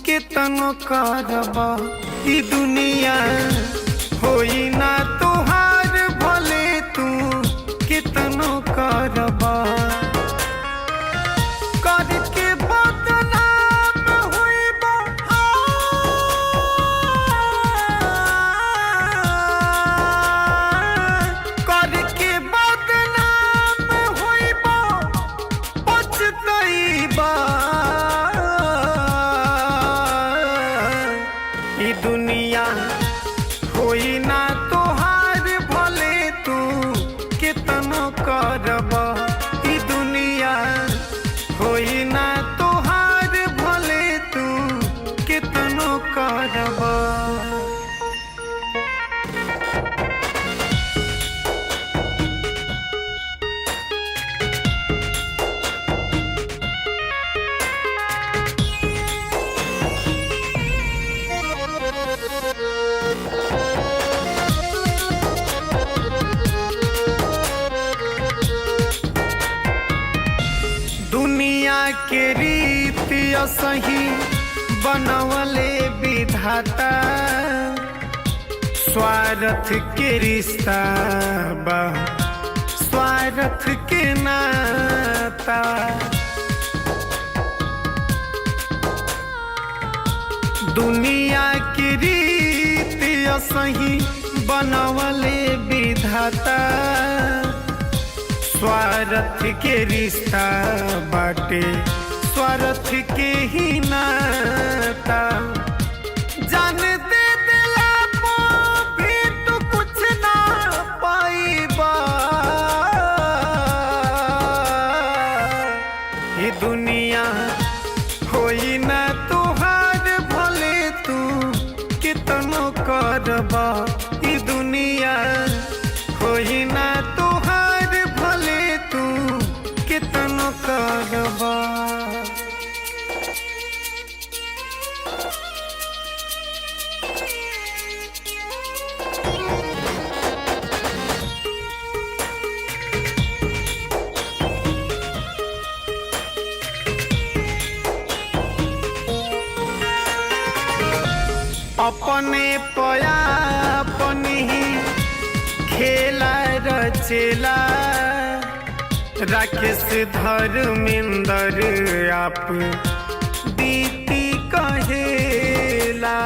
केतनो करबा ई दुनिया होई ना तोहार भले तू केतनो करबा करके बदनाम होइबा करके बदनाम होइबा पछतइबा ई दुनिया होई ना तोहार भले तू केतनो करबा ई दुनिया होई ना तोहार भले तू केतनो करबा। दुनिया के रीति असही बनवले विधाता स्वार्थ के रिश्ता बा स्वार्थ के नाता दुनिया की रीति असही बनवले विधाता स्वार्थ के रिश्ता बाटे स्वार्थ के ही नाता जान दे दिला पो भी तो कुछ ना पाइबा ये दुनिया होई ना तोहार भले तू कितनो करबा ये दुनिया होई ना तोहार भले तू कितनो करबा। अपने पया अपनी ही खेला रचेला राकेश धर्मेंद्र आप बीती कहेला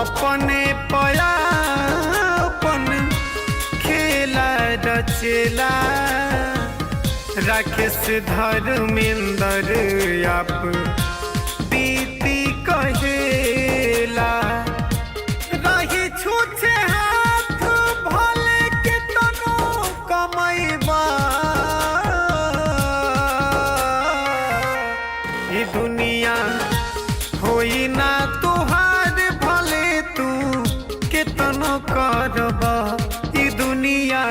अपने पया अपन खेला रचेला राकेश धर्मेंद्र आप बीती कहेला रही छूछे हाथ भले केतनो कमैबा ये दुनिया होई ना तोहार भले तू केतनो करबा ये दुनिया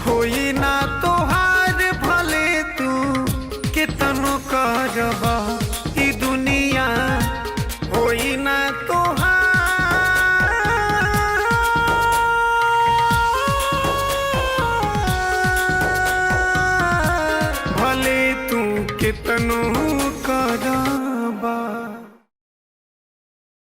होई ना तोहार भले तू केतनो करबा ई दुनिया होई ना तोहार भले तू केतनो करबा।